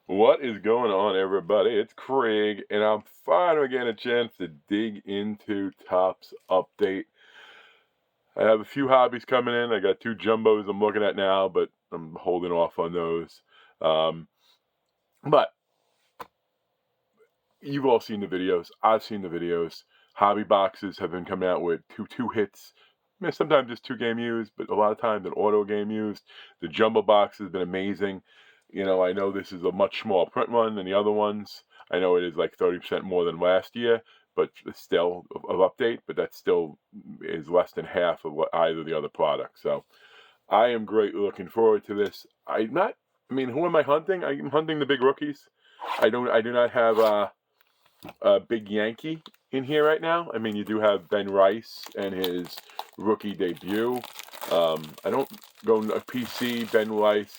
What is going on, everybody? It's Craig, and I'm finally getting a chance to dig into Topps Update. I have a few hobbies coming in. I got two jumbos I'm looking at now, but I'm holding off on those. Um, but you've all seen the videos. I've seen the videos. Hobby boxes have been coming out with two hits. I mean, sometimes just 2 game used, but a lot of times an auto game used. The jumbo box has been amazing. I know this is a much smaller print run than the other ones. I know it is like 30% more than last year, but still of update. But that still is less than half of what either of the other products. So I am greatly looking forward to this. Who am I hunting? I'm hunting the big rookies. I do not have a big Yankee in here right now. I mean, you do have Ben Rice and his rookie debut. I don't go a PC Ben Rice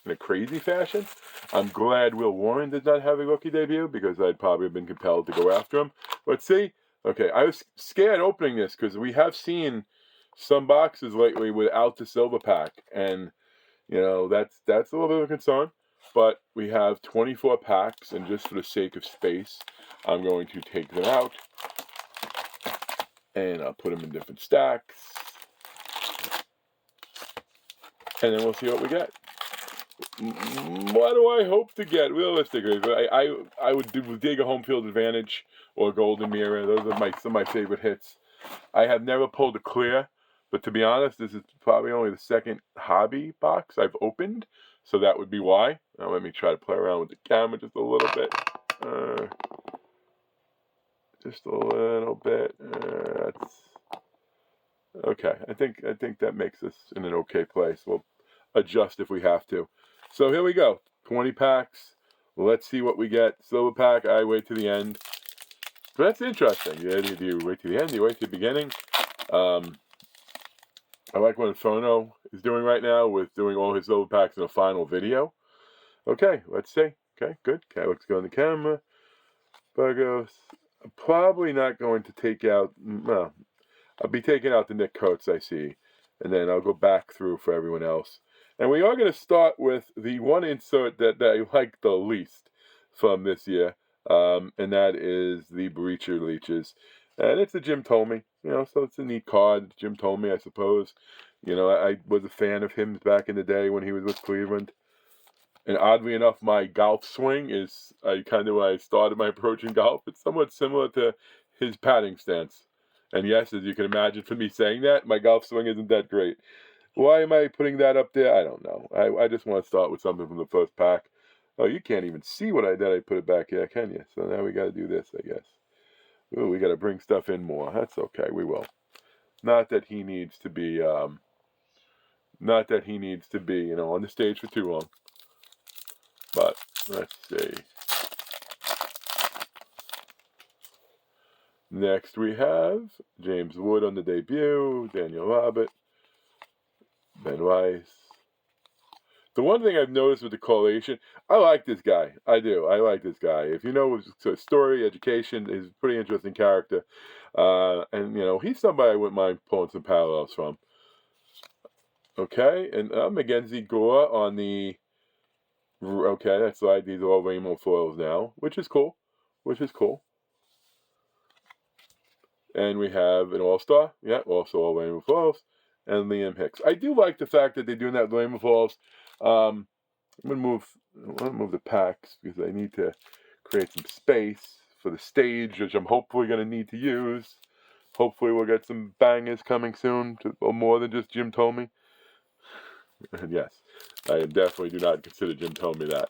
in a crazy fashion. I'm glad Will Warren did not have a rookie debut because I'd probably have been compelled to go after him. Let's see. Okay, I was scared opening this because we have seen some boxes lately without the silver pack, and that's a little bit of a concern. But we have 24 packs, and just for the sake of space, I'm going to take them out, and I'll put them in different stacks, and then we'll see what we get. What do I hope to get? Realistically, I would dig a home field advantage or golden mirror. Those are some of my favorite hits. I have never pulled a clear, but to be honest, this is probably only the second hobby box I've opened, so that would be why. Now let me try to play around with the camera just a little bit. Just a little bit. That's okay. I think that makes us in an okay place. We'll adjust if we have to. So here we go. 20 packs. Let's see what we get. Silver pack. I wait to the end. So that's interesting. Yeah, do you wait to the end? Do you wait to the beginning? I like what Inferno is doing right now with doing all his silver packs in a final video. Okay, let's see. Okay, good. Okay, let's go on the camera. Burgos. I'm probably not going to take out. Well, I'll be taking out the Nick Coates I see, and then I'll go back through for everyone else. And we are going to start with the one insert that I like the least from this year, and that is the Breacher Leeches. And it's a Jim Tomey, so it's a neat card. Jim Tomey, I suppose. I was a fan of him back in the day when he was with Cleveland. And oddly enough, my golf swing is when I started my approach in golf. It's somewhat similar to his batting stance. And yes, as you can imagine from me saying that, my golf swing isn't that great. Why am I putting that up there? I don't know. I just want to start with something from the first pack. Oh, you can't even see what I did. I put it back here, can you? So now we got to do this, I guess. Ooh, we got to bring stuff in more. That's okay. We will. Not that he needs to be, on the stage for too long. But let's see. Next we have James Wood on the debut, Daniel Robert, Ben Rice. The one thing I've noticed with the collation, I like this guy. I do. I like this guy. If you know his story, education, he's a pretty interesting character. And he's somebody I wouldn't mind pulling some parallels from. Okay, and Mackenzie Gore on the... Okay, that's right. These are all rainbow foils now, which is cool. And we have an all-star, also all rainbow foils, and Liam Hicks. I do like the fact that they're doing that rainbow foils. I'm gonna move the packs because I need to create some space for the stage, which I'm hopefully gonna need to use. Hopefully we'll get some bangers coming soon, or more than just Jim Tomey. And yes, I definitely do not consider Jim Tomey that.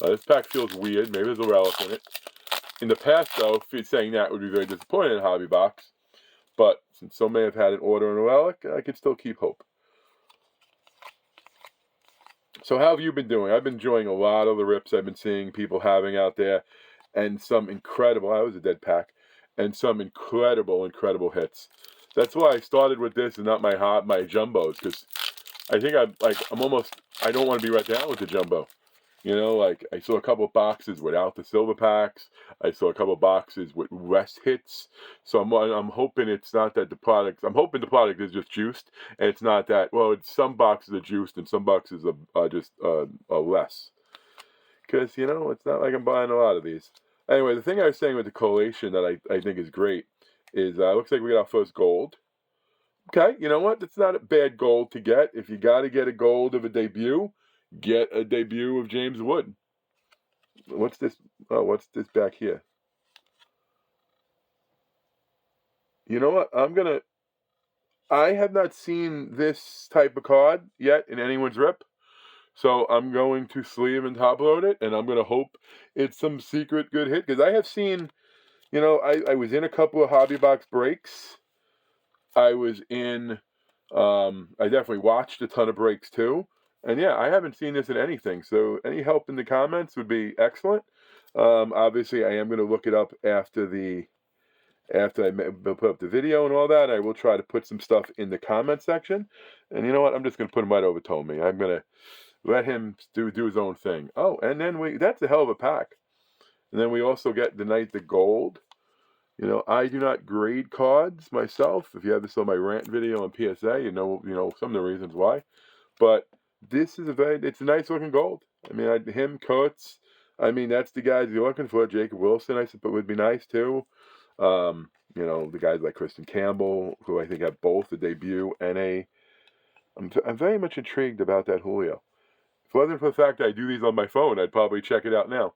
This pack feels weird. Maybe there's a relic in it. In the past, though, saying that would be very disappointing in a hobby box. But since some may have had an order and a relic, I can still keep hope. So how have you been doing? I've been enjoying a lot of the rips I've been seeing people having out there, and some incredible... I was a dead pack. And some incredible hits. That's why I started with this and not my jumbos, because I think I don't want to be right down with the jumbo. I saw a couple of boxes without the silver packs. I saw a couple of boxes with rest hits. So I'm hoping it's not that the product... I'm hoping the product is just juiced, and it's not that... Well, some boxes are juiced and some boxes are just less. because, it's not like I'm buying a lot of these. Anyway, the thing I was saying with the collation that I think is great is looks like we got our first gold. Okay, you know what? That's not a bad gold to get. If you got to get a gold of a debut, get a debut of James Wood. What's this? Oh, what's this back here? You know what? I have not seen this type of card yet in anyone's rip. So I'm going to sleeve and top load it, and I'm going to hope it's some secret good hit. Because I have seen, I was in a couple of hobby box breaks. I was in, I definitely watched a ton of breaks too. And yeah, I haven't seen this in anything. So any help in the comments would be excellent. Obviously, I am going to look it up after I put up the video and all that. I will try to put some stuff in the comment section. And you know what? I'm just going to put him right over Tommy. I'm going to let him do his own thing. Oh, and then that's a hell of a pack. And then we also get the gold. I do not grade cards myself. If you have this on my rant video on PSA, you know some of the reasons why. But this is it's a nice looking gold. I mean, him, Kurtz. I mean, that's the guys you're looking for. Jacob Wilson, I suppose, would be nice too. The guys like Kristen Campbell, who I think have both a debut and I'm very much intrigued about that Julio. If it wasn't for the fact that I do these on my phone, I'd probably check it out now.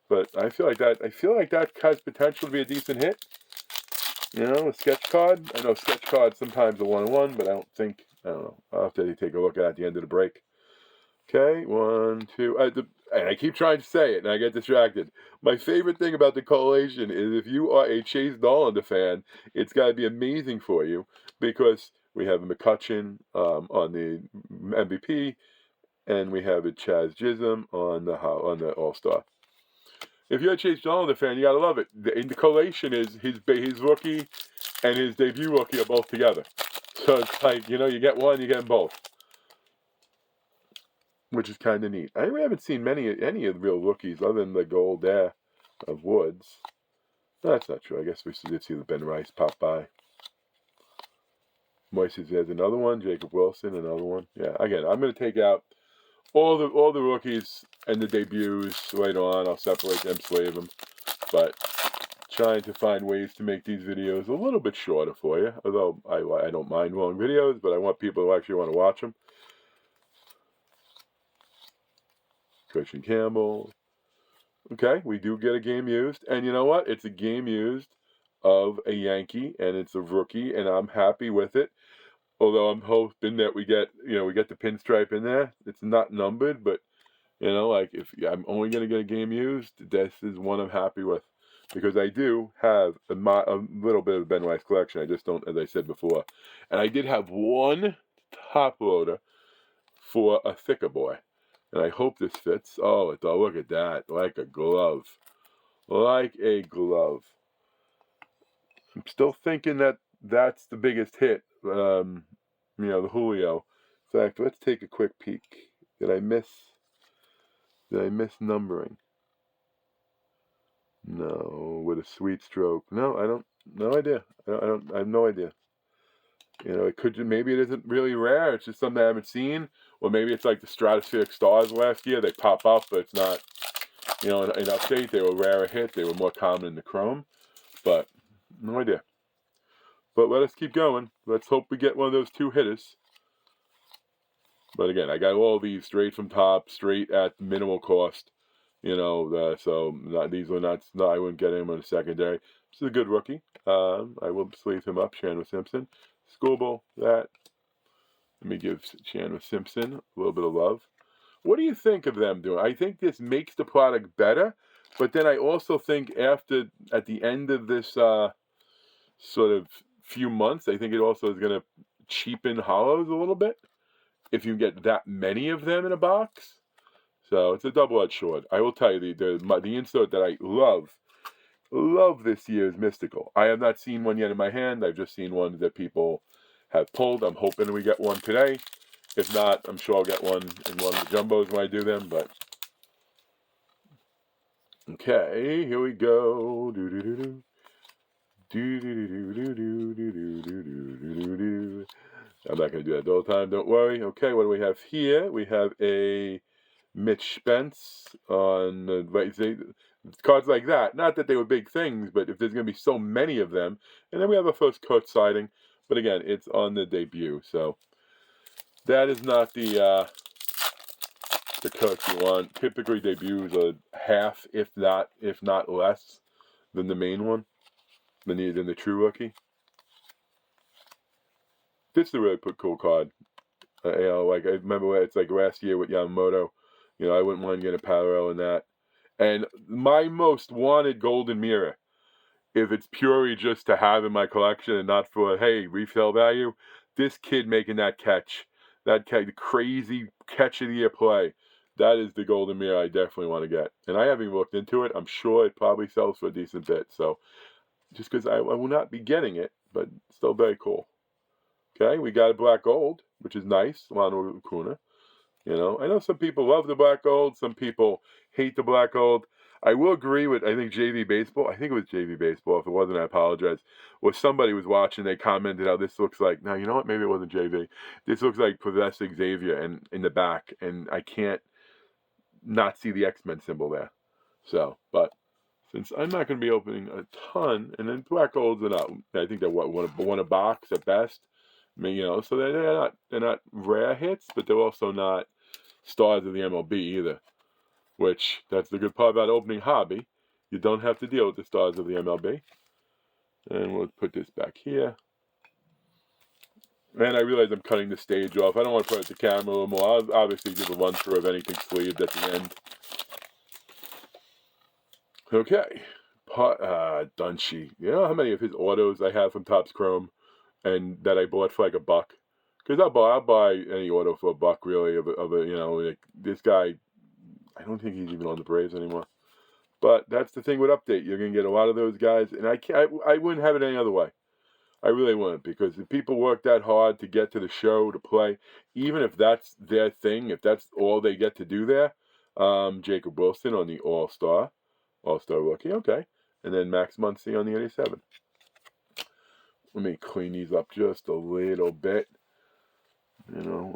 But I feel like that has potential to be a decent hit. A sketch card. I know sketch cards sometimes are 1-1, but I don't know. I'll have to take a look at the end of the break. Okay, 1, 2. And I keep trying to say it, and I get distracted. My favorite thing about the collation is if you are a Chase Dollander fan, it's got to be amazing for you because we have McCutcheon on the MVP, and we have a Chaz Chisholm on the All-Star. If you're a Chase Dollander fan, you gotta love it. The collation is his rookie and his debut rookie are both together. So it's like, you get one, you get them both, which is kind of neat. I really haven't seen any of the real rookies other than the gold there of Woods. No, that's not true. I guess we did see the Ben Rice pop by. Moises has another one. Jacob Wilson, another one. Yeah, again, I'm going to take out all the rookies and the debuts later on. I'll separate them, sleeve them. But trying to find ways to make these videos a little bit shorter for you. Although I don't mind long videos, but I want people who actually want to watch them. Christian Campbell. Okay, we do get a game used. And you know what? It's a game used of a Yankee, and it's a rookie, and I'm happy with it. Although I'm hoping that we get the pinstripe in there. It's not numbered, but if I'm only going to get a game used, this is one I'm happy with. Because I do have a little bit of Ben Rice collection. I just don't, as I said before. And I did have one top loader for a thicker boy. And I hope this fits. Oh, look at that. Like a glove. Like a glove. I'm still thinking that's the biggest hit. The Julio. In fact, let's take a quick peek. Did I miss numbering? No, with a sweet stroke. No, I don't. No idea. I have no idea. Maybe it isn't really rare. It's just something I haven't seen, or maybe it's like the Stratospheric Stars last year. They pop up, but it's not. In update, they were rarer hit. They were more common in the Chrome, but no idea. But let us keep going. Let's hope we get one of those two hitters. But again, I got all these straight from top, straight at minimal cost. These were not. No, I wouldn't get him on a secondary. This is a good rookie. I will sleeve him up. Chandler Simpson, Schoolball. Let me give Chandler Simpson a little bit of love. What do you think of them doing? I think this makes the product better, but then I also think at the end of this sort of few months, I think it also is going to cheapen hollows a little bit if you get that many of them in a box. So it's a double-edged sword. I will tell you, the insert that I love this year is Mystical. I have not seen one yet in my hand. I've just seen ones that people have pulled. I'm hoping we get one today. If not, I'm sure I'll get one in one of the jumbos when I do them. But okay, here we go. I'm not going to do that the whole time. Don't worry. Okay, what do we have here? We have a Mitch Spence on cards like that. Not that they were big things, but if there's going to be so many of them, and then we have a first coach sighting. But again, it's on the debut, so that is not the coach you want. Typically, debuts are half, if not less, than the main one, than the true rookie. This is a really cool card. Like I remember it's like last year with Yamamoto. I wouldn't mind getting a parallel in that. And my most wanted golden mirror, if it's purely just to have in my collection and not for, hey, resale value, this kid making that catch, the crazy catch of the year play, that is the golden mirror I definitely want to get. And I haven't even looked into it. I'm sure it probably sells for a decent bit. So just because I will not be getting it, but still very cool. Okay, we got a black gold, which is nice, Lano Acuna. I know some people love the black gold, some people hate the black gold. I will agree with, I think JV Baseball, I think it was JV Baseball, if it wasn't, I apologize, or somebody was watching, they commented how this looks like, now you know what, maybe it wasn't JV, this looks like Possessed Xavier in the back, and I can't not see the X-Men symbol there. So, but since I'm not going to be opening a ton, and then black golds are not, I think they're one a box at best. So they're not rare hits, but they're also not stars of the MLB either. Which, that's the good part about opening hobby. You don't have to deal with the stars of the MLB. And we'll put this back here. And I realize I'm cutting the stage off. I don't want to put it to camera a little more. I'll obviously give a run through of anything sleeved at the end. Okay. Dunshee. You know how many of his autos I have from Topps Chrome and that I bought for like $1? Because I'll buy any auto for $1, really, of like this guy. I don't think he's even on the Braves anymore. But that's the thing with Update. You're going to get a lot of those guys. And I wouldn't have it any other way. I really wouldn't. Because if people work that hard to get to the show, to play, even if that's their thing, if that's all they get to do there, Jacob Wilson on the All-Star rookie, okay. And then Max Muncy on the 87. Let me clean these up just a little bit. I don't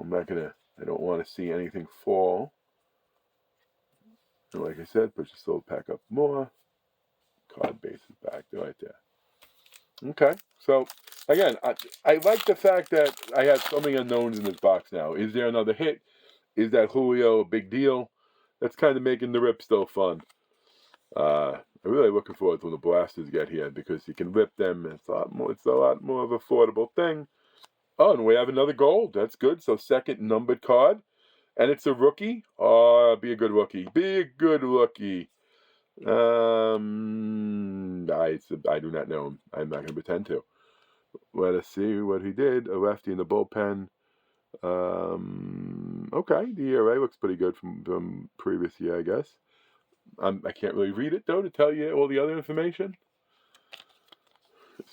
want to see anything fall. And like I said, push the slow pack up more. Card base is back right there. Okay, so again, I like the fact that I have so many unknowns in this box now. Is there another hit? Is that Julio a big deal? That's kind of making the rip still fun. I'm really looking forward to when the blasters get here because you can rip them. It's a lot more of an affordable thing. Oh, and we have another gold. That's good. So second numbered card. And it's a rookie. Oh, be a good rookie. Be a good rookie. I do not know him. I'm not going to pretend to. Let us see what he did. A lefty in the bullpen. Okay, the ERA looks pretty good from previous year, I guess. I can't really read it, though, to tell you all the other information.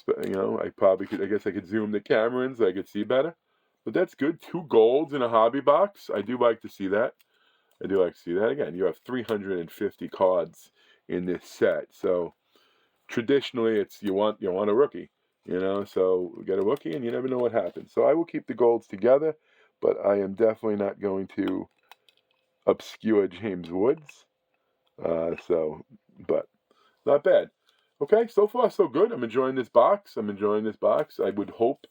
I probably could. I guess I could zoom the camera in so I could see better. But that's good. 2 golds in a hobby box. I do like to see that. Again, you have 350 cards in this set. So traditionally, it's you want a rookie. So get a rookie, and you never know what happens. So I will keep the golds together, but I am definitely not going to obscure James Woods. But not bad. Okay, so far so good. I'm enjoying this box. I would hope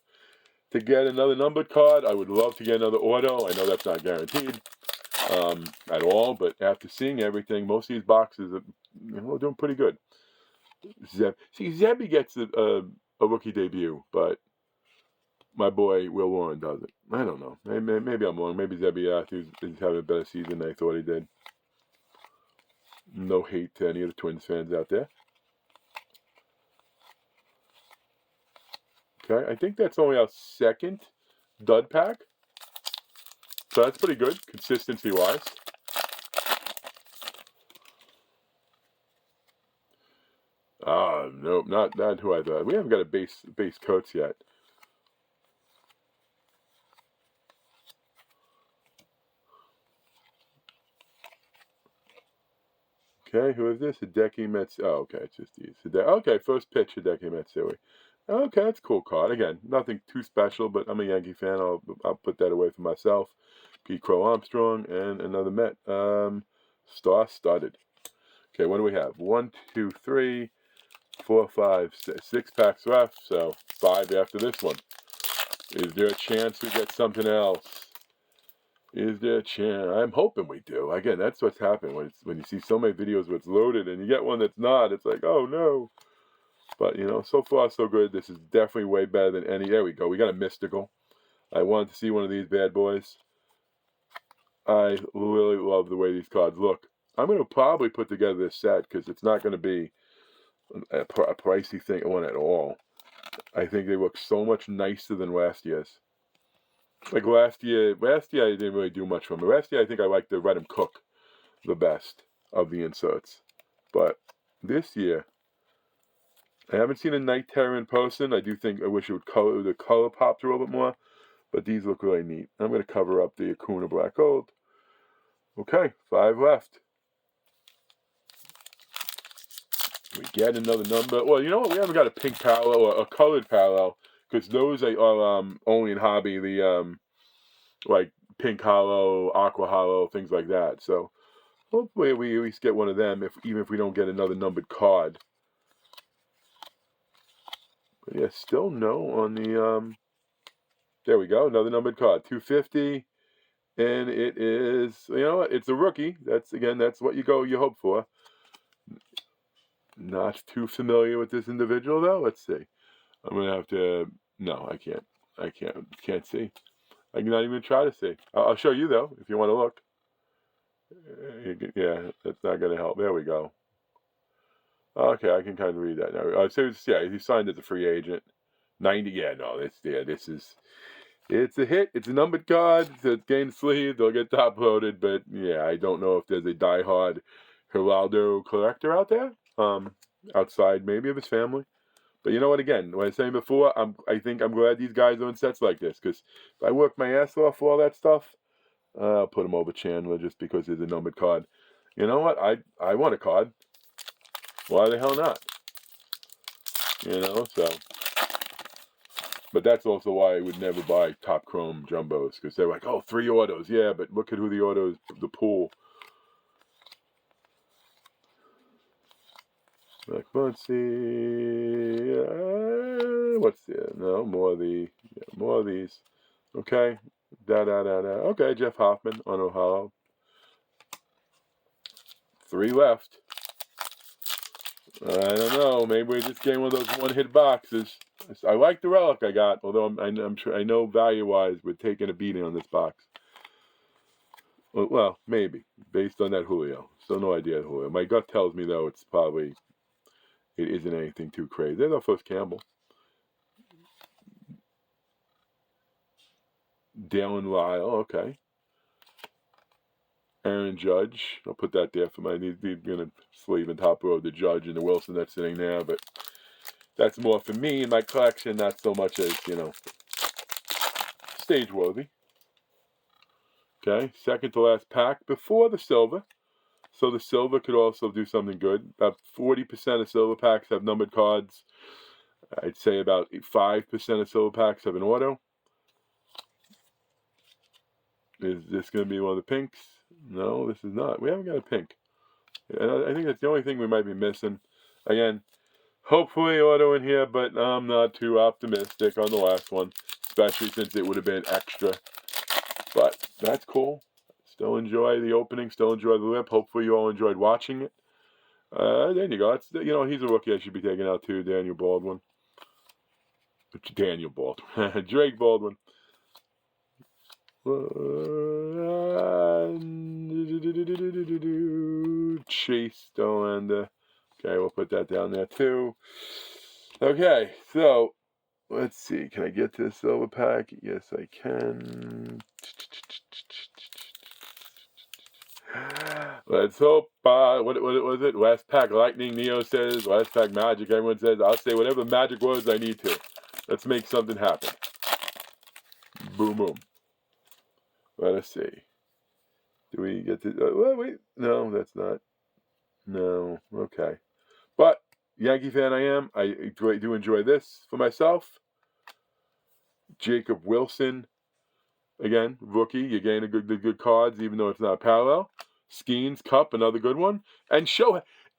to get another numbered card. I would love to get another auto. I know that's not guaranteed at all, but after seeing everything, most of these boxes are doing pretty good. Zebby gets a rookie debut, but my boy Will Warren doesn't. I don't know. Maybe I'm wrong. Maybe Zebby is having a better season than I thought he did. No hate to any of the Twins fans out there. Okay, I think that's only our second dud pack. So that's pretty good, consistency-wise. Nope, not who I thought. We haven't got a base coats yet. Okay, who is this? Hideki Matsui. Oh, okay, it's just these. Okay, first pitch, Hideki Matsui. Okay, that's a cool card. Again, nothing too special, but I'm a Yankee fan. I'll put that away for myself. Crow Armstrong, and another Met. Star-studded. Okay, what do we have? 1, 2, 3, 4, 5, 6 packs left, so 5 after this one. Is there a chance we get something else? Is there a chance? I'm hoping we do. Again, that's what's happening when you see so many videos where it's loaded and you get one that's not. It's like, oh no. But, so far so good. This is definitely way better than any. There we go. We got a mystical. I wanted to see one of these bad boys. I really love the way these cards look. I'm going to probably put together this set because it's not going to be a pricey one at all. I think they look so much nicer than last year's. Like last year I didn't really do much from it. Last year I think I liked the Let 'em Cook the best of the inserts. But this year, I haven't seen a Night Terror in person. I do think I wish the color popped a little bit more. But these look really neat. I'm going to cover up the Acuna Black Gold. Okay, 5 left. We get another number. Well, you know what? We haven't got a pink parallel or a colored parallel because those are only in hobby. The like pink hollow, aqua hollow, things like that. So hopefully we at least get one of them, even if we don't get another numbered card. But yeah, still no on the there we go, another numbered card, 250, and it is, it's a rookie. That's what you hope for. Not too familiar with this individual though. Let's see. I'm gonna have to. No, I can't. Can't see. I cannot even try to see. I'll show you though if you want to look. Yeah, that's not gonna help. There we go. Okay, I can kind of read that now. So yeah, he signed as a free agent. 90. Yeah, no, this is. It's a hit. It's a numbered card. It's a game sleeve. They'll get top loaded, but yeah, I don't know if there's a diehard Geraldo collector out there. Outside maybe of his family. But you know what? Again, what I was saying before, I think I'm glad these guys are in sets like this because if I work my ass off for all that stuff, I'll put him over Chandler just because he's a numbered card. You know what? I want a card. Why the hell not? So. But that's also why I would never buy top chrome jumbos because they're like, oh, 3 autos. Yeah, but look at who the autos, the pool. Like, let's see. What's the? No, more of these. Okay. Okay, Jeff Hoffman on Ohio. 3 left. I don't know. Maybe we're just getting one of those one-hit boxes. I like the relic I got, although I know value-wise we're taking a beating on this box. Well, maybe based on that Julio. Still no idea Julio. My gut tells me though it isn't anything too crazy. There's our first Campbell. Dalen Lyle, okay. Aaron Judge, I'll put that there for he's going to sleeve and top row the Judge and the Wilson that's sitting there, but that's more for me in my collection, not so much as, stage worthy. Okay, second to last pack before the silver. So the silver could also do something good. About 40% of silver packs have numbered cards. I'd say about 5% of silver packs have an auto. Is this going to be one of the pinks? No, this is not. We haven't got a pink. And I think that's the only thing we might be missing. Again, hopefully auto in here, but I'm not too optimistic on the last one, especially since it would have been extra. But that's cool. Still enjoy the opening. Still enjoy the lip. Hopefully you all enjoyed watching it. There you go. He's a rookie I should be taking out too, Daniel Baldwin. Drake Baldwin. Chase Dollander. Okay, we'll put that down there too. Okay, so let's see. Can I get to the silver pack? Yes, I can. Let's hope. What was it? Last pack Lightning, Neo says. Last pack Magic, everyone says. I'll say whatever Magic was I need to. Let's make something happen. Boom, boom. Let us see. Do we get to... wait. No, that's not. No. Okay. But, Yankee fan I am. I do enjoy this for myself. Jacob Wilson. Again, rookie, you gain the good cards, even though it's not parallel. Skeens, Cup, another good one. And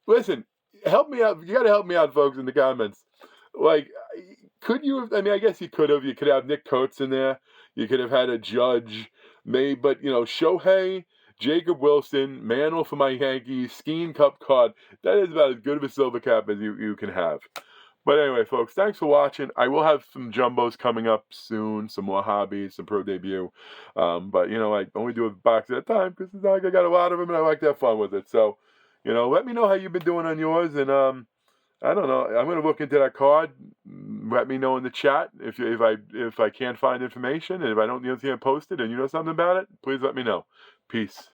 listen, help me out. You got to help me out, folks, in the comments. Like, could you have, I mean, I guess you could have. You could have Nick Kurtz in there. You could have had a Judge, maybe, but, Shohei, Jacob Wilson, Mantle for my Yankees, Skeen Cup card. That is about as good of a silver cap as you can have. But anyway, folks, thanks for watching. I will have some jumbos coming up soon, some more hobbies, some pro debut. But, I only do a box at a time because it's not like I got a lot of them and I like to have fun with it. So, let me know how you've been doing on yours. And I don't know. I'm going to look into that card. Let me know in the chat if I can't find information. And if I don't see it posted and you know something about it, please let me know. Peace.